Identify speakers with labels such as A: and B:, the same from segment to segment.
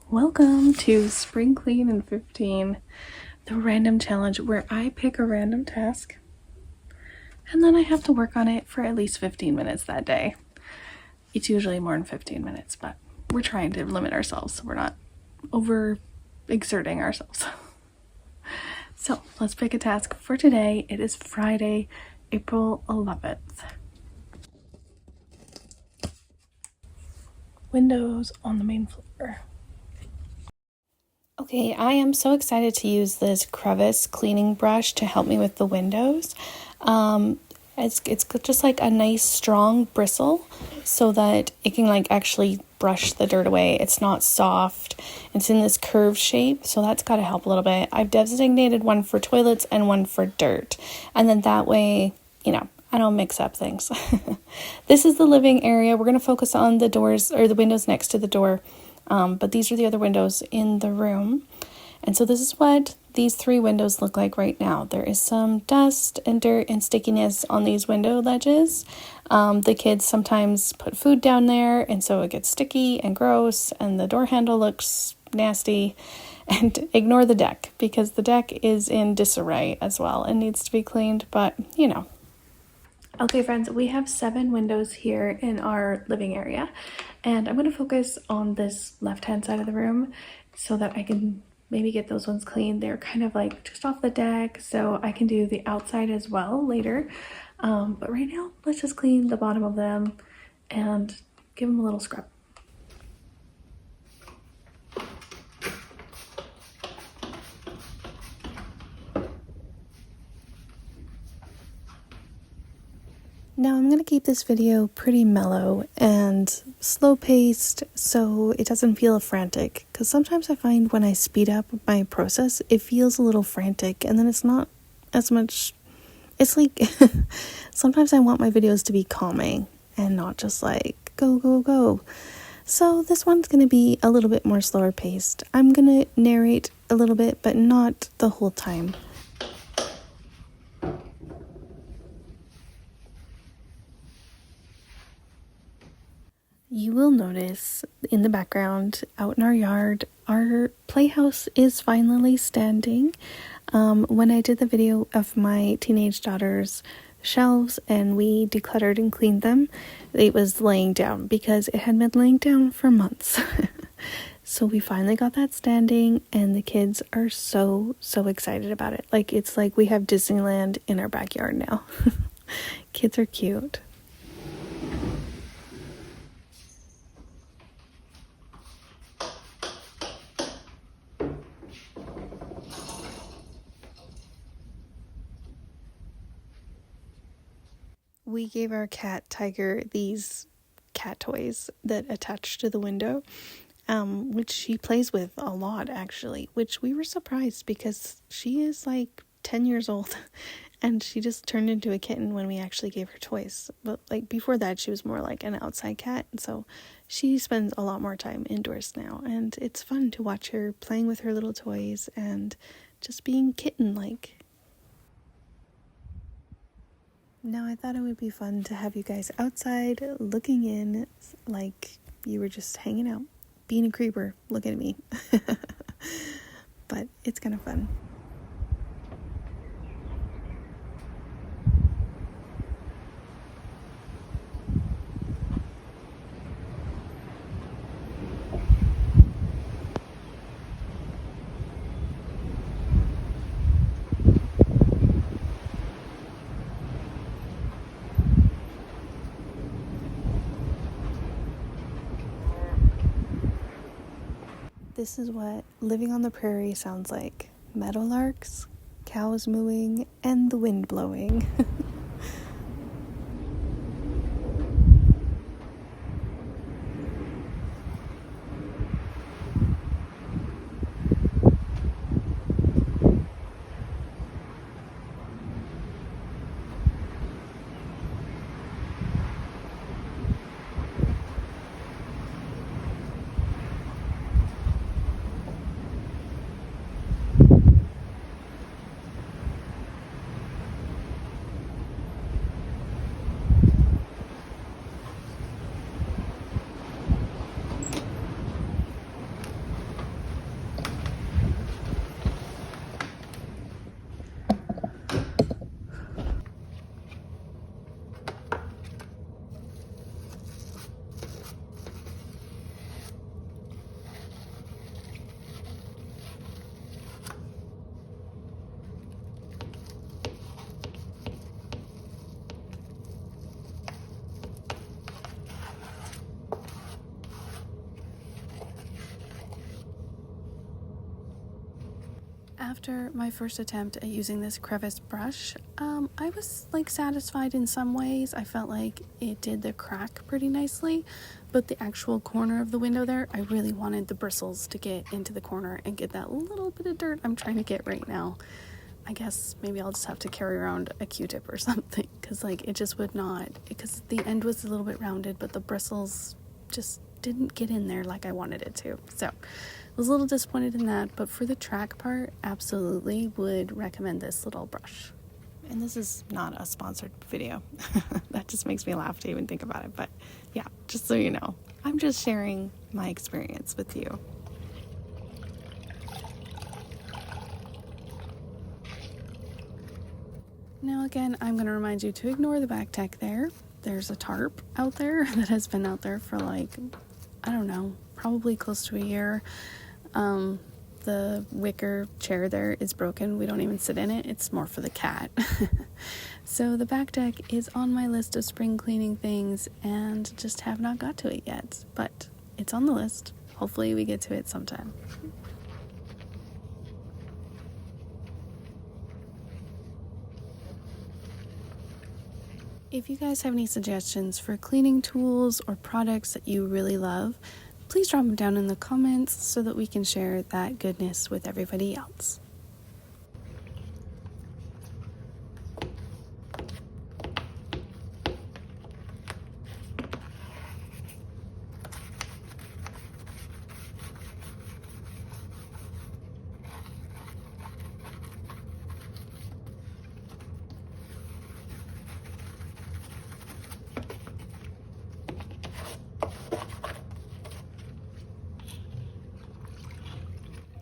A: Welcome to Spring Clean in 15, the random challenge where I pick a random task and then I have to work on it for at least 15 minutes that day. It's usually more than 15 minutes, but we're trying to limit ourselves so we're not over exerting ourselves. So let's pick a task for today. It is Friday, April 11th. Windows on the main floor. Okay, I am so excited to use this crevice cleaning brush to help me with the windows. It's just like a nice strong bristle so that it can like actually brush the dirt away. It's not soft. It's in this curved shape, so that's got to help a little bit. I've designated one for toilets and one for dirt. And then that way, I don't mix up things. This is the living area. We're going to focus on the doors or the windows next to the door. But these are the other windows in the room. And so this is what these 3 windows look like right now. There is some dust and dirt and stickiness on these window ledges. The kids sometimes put food down there, and so it gets sticky and gross, and the door handle looks nasty. And ignore the deck, because the deck is in disarray as well and needs to be cleaned, but Okay, friends, we have 7 windows here in our living area, and I'm going to focus on this left-hand side of the room so that I can maybe get those ones clean. They're kind of like just off the deck, so I can do the outside as well later. But right now, let's just clean the bottom of them and give them a little scrub. Now I'm going to keep this video pretty mellow and slow-paced so it doesn't feel frantic, because sometimes I find when I speed up my process, it feels a little frantic and then it's not as much. It's like sometimes I want my videos to be calming and not just like go, go, go. So this one's going to be a little bit more slower paced. I'm going to narrate a little bit, but not the whole time. You will notice in the background, out in our yard, our playhouse is finally standing. When I did the video of my teenage daughter's shelves and we decluttered and cleaned them, it was laying down because it had been laying down for months. So we finally got that standing, and the kids are so excited about it. Like, it's like we have Disneyland in our backyard now. Kids are cute. We gave our cat Tiger these cat toys that attach to the window, which she plays with a lot actually, which we were surprised because she is like 10 years old and she just turned into a kitten when we actually gave her toys. But like before that, she was more like an outside cat, and so she spends a lot more time indoors now, and it's fun to watch her playing with her little toys and just being kitten-like. Now, I thought it would be fun to have you guys outside looking in like you were just hanging out, being a creeper, looking at me. But it's kind of fun. This is what living on the prairie sounds like. Meadowlarks, cows mooing, and the wind blowing. after my first attempt at using this crevice brush, I was like satisfied in some ways. I felt like it did the crack pretty nicely, but the actual corner of the window there, I really wanted the bristles to get into the corner and get that little bit of dirt I'm trying to get right now. I guess maybe I'll just have to carry around a Q-tip or something, because like it just would not, because the end was a little bit rounded, but the bristles just didn't get in there like I wanted it to. So I was a little disappointed in that, but for the track part, absolutely would recommend this little brush. And this is not a sponsored video. That just makes me laugh to even think about it. But yeah, just so you know, I'm just sharing my experience with you. Now again, I'm going to remind you to ignore the back deck there. There's a tarp out there that has been out there for like, I don't know, probably close to a year. The wicker chair there is broken. We don't even sit in it. It's more for the cat. So the back deck is on my list of spring cleaning things and just have not got to it yet, but it's on the list. Hopefully we get to it sometime. If you guys have any suggestions for cleaning tools or products that you really love, please drop them down in the comments so that we can share that goodness with everybody else.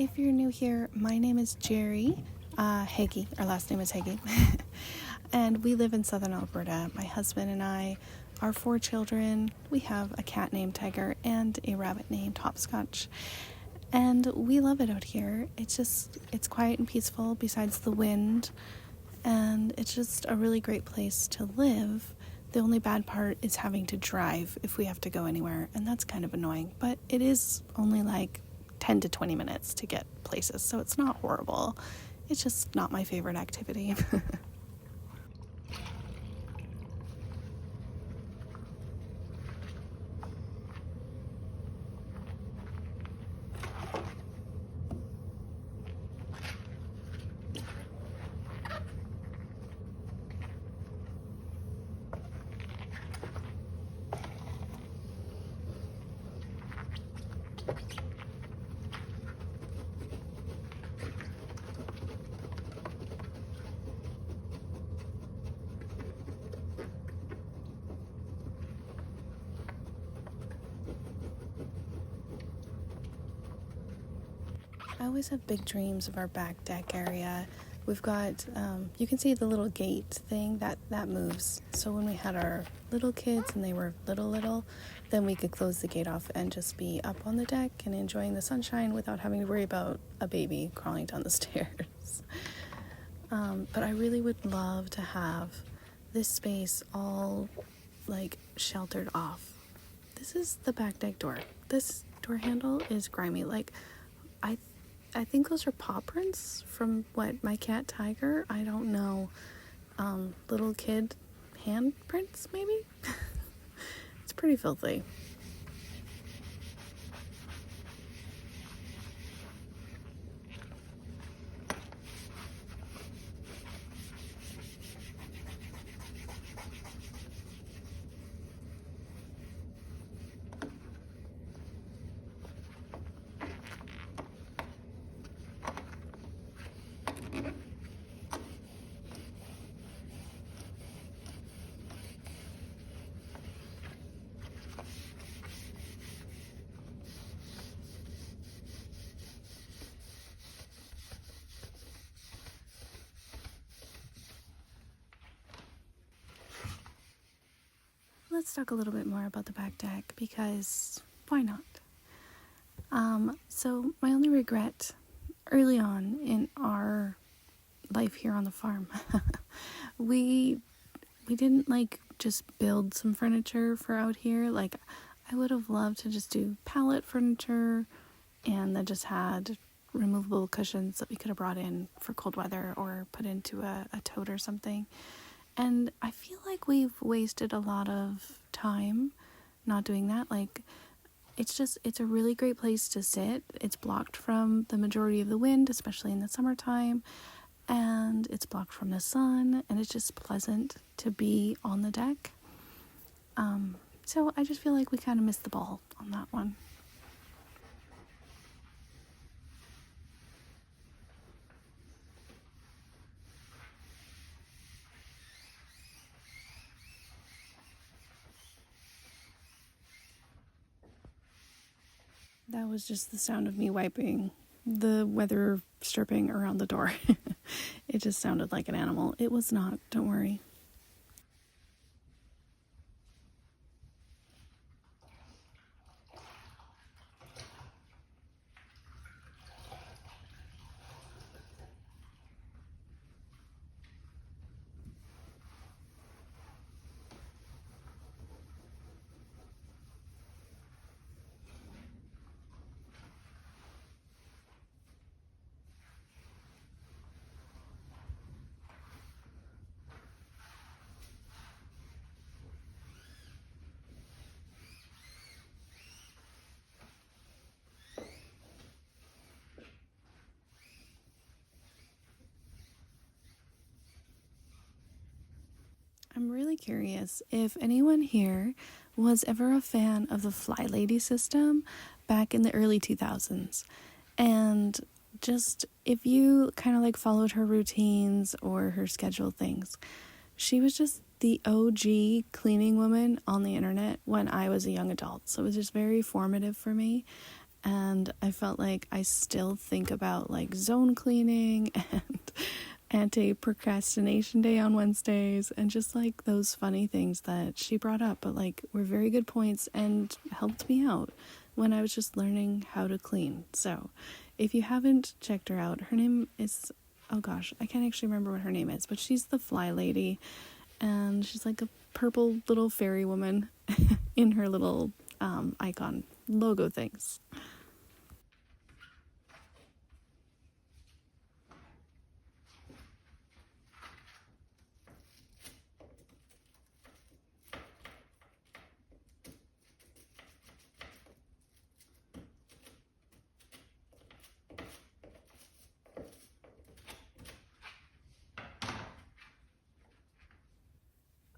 A: If you're new here, my name is Jerry Hagee. Our last name is Hagee. And we live in southern Alberta. My husband and I, our 4 children, we have a cat named Tiger and a rabbit named Hopscotch. And we love it out here. It's quiet and peaceful besides the wind. And it's just a really great place to live. The only bad part is having to drive if we have to go anywhere. And that's kind of annoying. But it is only like 10 to 20 minutes to get places, so it's not horrible. It's just not my favorite activity. I always have big dreams of our back deck area. We've got, you can see the little gate thing, that moves. So when we had our little kids and they were little, then we could close the gate off and just be up on the deck and enjoying the sunshine without having to worry about a baby crawling down the stairs. But I really would love to have this space all like sheltered off. This is the back deck door. This door handle is grimy. Like, I think those are paw prints from my cat Tiger. I don't know. Little kid handprints, maybe? It's pretty filthy. Let's talk a little bit more about the back deck, because why not? So my only regret early on in our life here on the farm, we didn't like just build some furniture for out here. Like, I would have loved to just do pallet furniture and then just had removable cushions that we could have brought in for cold weather or put into a tote or something. And I feel like we've wasted a lot of time not doing that. Like, it's a really great place to sit. It's blocked from the majority of the wind, especially in the summertime, and it's blocked from the sun, and it's just pleasant to be on the deck. So I just feel like we kind of missed the ball on that one. That was just the sound of me wiping the weather stripping around the door. It just sounded like an animal. It was not, don't worry. I'm really curious if anyone here was ever a fan of the Fly Lady system back in the early 2000s. And just if you kind of like followed her routines or her scheduled things, she was just the OG cleaning woman on the internet when I was a young adult. So it was just very formative for me. And I felt like I still think about like zone cleaning and anti-procrastination day on Wednesdays and just like those funny things that she brought up, but like were very good points and helped me out when I was just learning how to clean. So if you haven't checked her out, her name is, oh gosh, I can't actually remember what her name is, but she's the Fly Lady, and she's like a purple little fairy woman in her little icon logo things.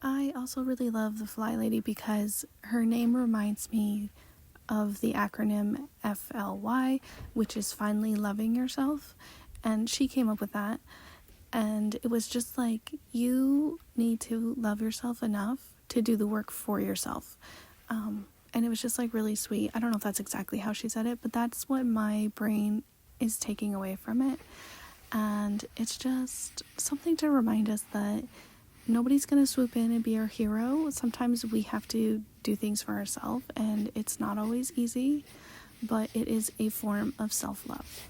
A: I also really love the Fly Lady because her name reminds me of the acronym FLY, which is Finally Loving Yourself. And she came up with that. And it was just like, you need to love yourself enough to do the work for yourself. And it was just like really sweet. I don't know if that's exactly how she said it, but that's what my brain is taking away from it. And it's just something to remind us that nobody's going to swoop in and be our hero. Sometimes we have to do things for ourselves, and it's not always easy, but it is a form of self-love.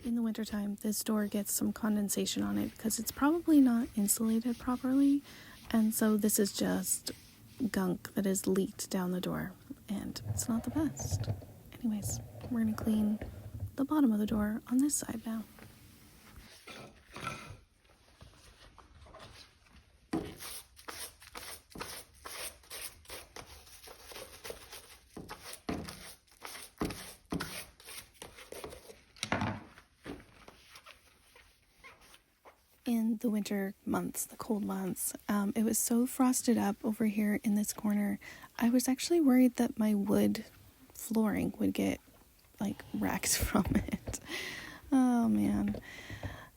A: In the wintertime, this door gets some condensation on it because it's probably not insulated properly, and so this is just gunk that is leaked down the door, and it's not the best. Anyways, we're gonna clean the bottom of the door on this side now. in the winter months, the cold months. It was so frosted up over here in this corner. I was actually worried that my wood flooring would get like wrecked from it. Oh man.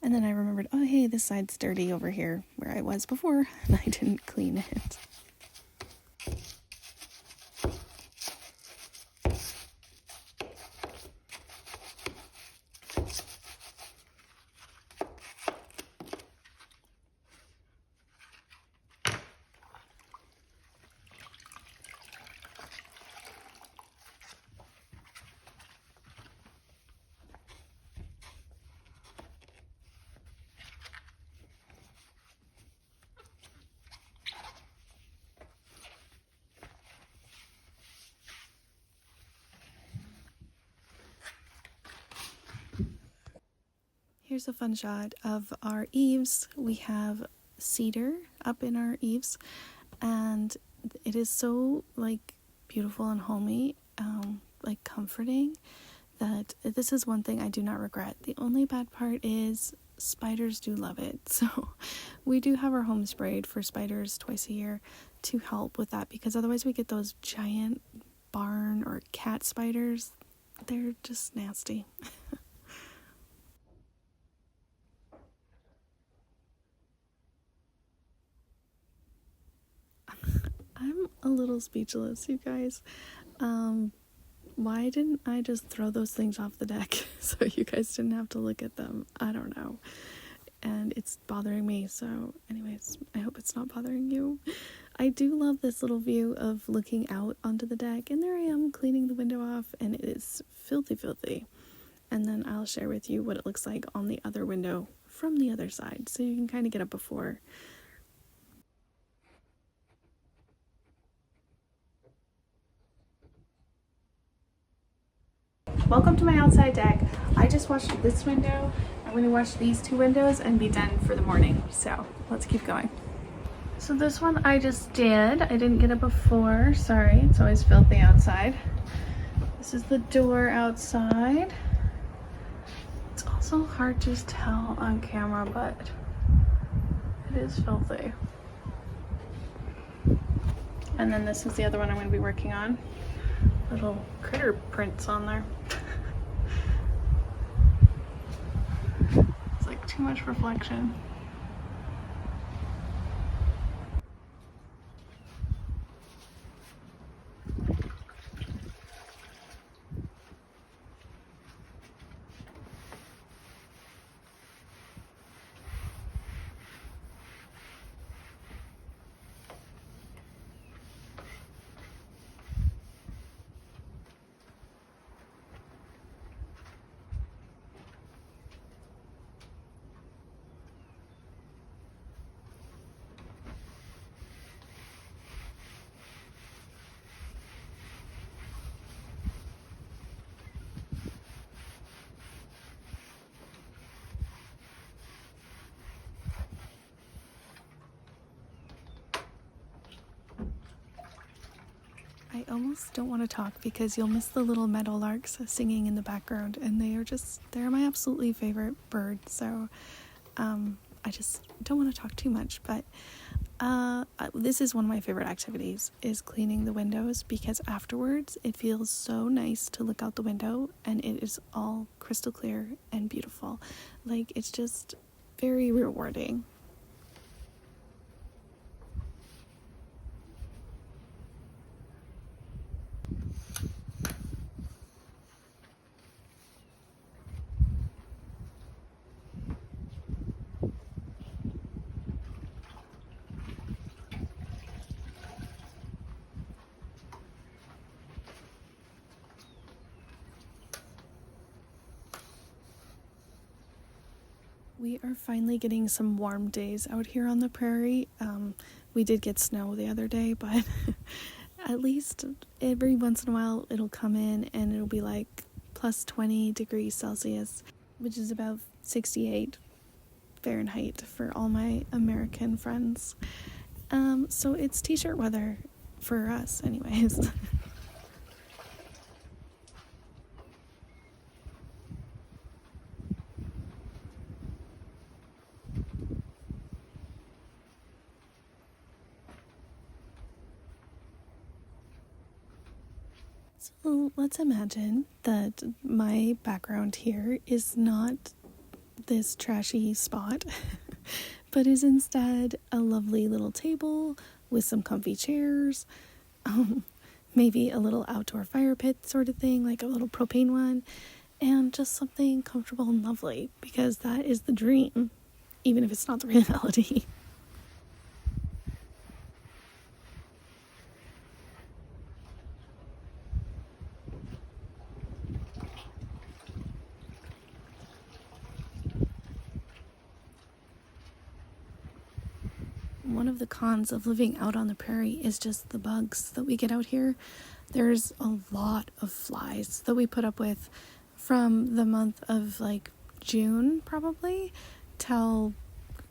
A: And then I remembered, oh hey, this side's dirty over here where I was before, and I didn't clean it. Here's a fun shot of our eaves. We have cedar up in our eaves, and it is so like beautiful and homey, like comforting, that this is one thing I do not regret. The only bad part is spiders do love it. So we do have our home sprayed for spiders twice a year to help with that, because otherwise we get those giant barn or cat spiders. They're just nasty. I'm a little speechless, you guys. Why didn't I just throw those things off the deck so you guys didn't have to look at them? I don't know. And it's bothering me, so anyways, I hope it's not bothering you. I do love this little view of looking out onto the deck, and there I am cleaning the window off, and it is filthy. And then I'll share with you what it looks like on the other window from the other side, so you can kind of get a before. Welcome to my outside deck. I just washed this window. I'm going to wash these two windows and be done for the morning. So let's keep going. So this one I just did. I didn't get it before. Sorry, it's always filthy outside. This is the door outside. It's also hard to tell on camera, but it is filthy. And then this is the other one I'm going to be working on. Little critter prints on there. It's like too much reflection. I almost don't want to talk because you'll miss the little meadowlarks singing in the background, and they're my absolutely favorite bird. So I just don't want to talk too much, but this is one of my favorite activities, is cleaning the windows, because afterwards it feels so nice to look out the window and it is all crystal clear and beautiful. Like, it's just very rewarding. We are finally getting some warm days out here on the prairie. We did get snow the other day, but at least every once in a while it'll come in and it'll be like plus 20 degrees Celsius, which is about 68 Fahrenheit for all my American friends. So it's t-shirt weather for us anyways. So let's imagine that my background here is not this trashy spot, but is instead a lovely little table with some comfy chairs, maybe a little outdoor fire pit sort of thing, like a little propane one, and just something comfortable and lovely, because that is the dream, even if it's not the reality. One of the cons of living out on the prairie is just the bugs that we get out here. There's a lot of flies that we put up with from the month of like June probably till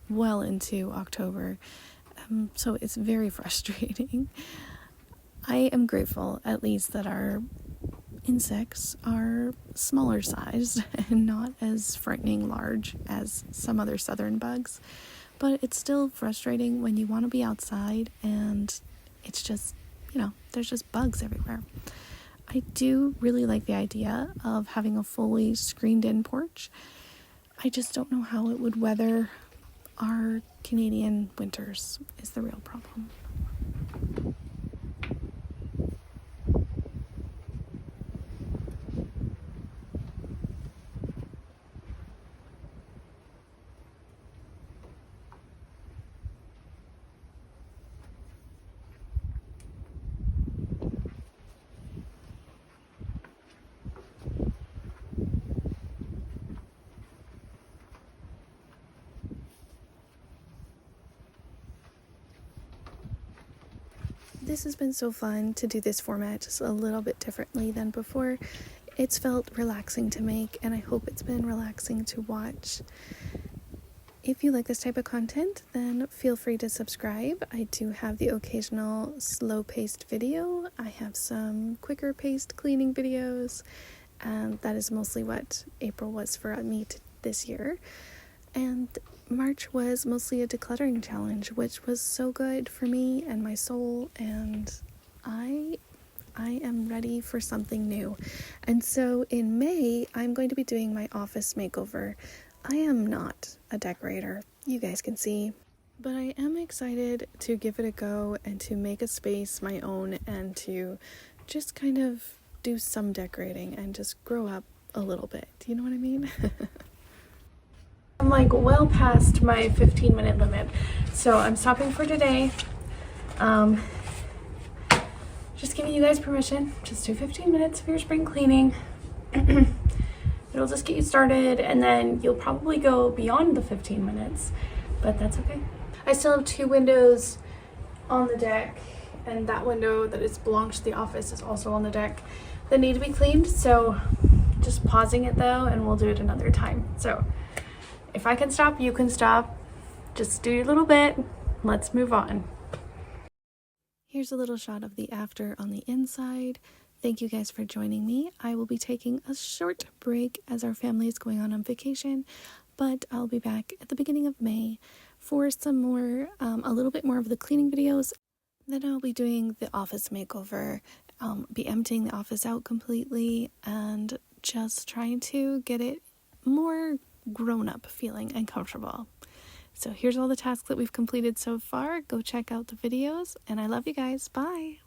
A: well into October. So it's very frustrating. I am grateful at least that our insects are smaller sized and not as frightening large as some other southern bugs. But it's still frustrating when you want to be outside and it's just, there's just bugs everywhere. I do really like the idea of having a fully screened in porch. I just don't know how it would weather our Canadian winters is the real problem. This has been so fun to do this format just a little bit differently than before. It's felt relaxing to make, and I hope it's been relaxing to watch. If you like this type of content, then feel free to subscribe. I do have the occasional slow-paced video. I have some quicker-paced cleaning videos, and that is mostly what April was for me this year. And March was mostly a decluttering challenge, which was so good for me and my soul, and I am ready for something new. And so in May, I'm going to be doing my office makeover. I am not a decorator, you guys can see, but I am excited to give it a go and to make a space my own and to just kind of do some decorating and just grow up a little bit. You know what I mean? I'm like well past my 15-minute limit, so I'm stopping for today. Just giving you guys permission, just do 15 minutes of your spring cleaning. It'll just get you started, and then you'll probably go beyond the 15 minutes, but that's okay. I still have 2 windows on the deck, and that window that belongs to the office is also on the deck that need to be cleaned, so just pausing it though, and we'll do it another time. So if I can stop, you can stop. Just do your little bit. Let's move on. Here's a little shot of the after on the inside. Thank you guys for joining me. I will be taking a short break as our family is going on vacation, but I'll be back at the beginning of May for some more, a little bit more of the cleaning videos. Then I'll be doing the office makeover, be emptying the office out completely and just trying to get it more grown-up feeling and comfortable. So here's all the tasks that we've completed so far. Go check out the videos, and I love you guys. Bye.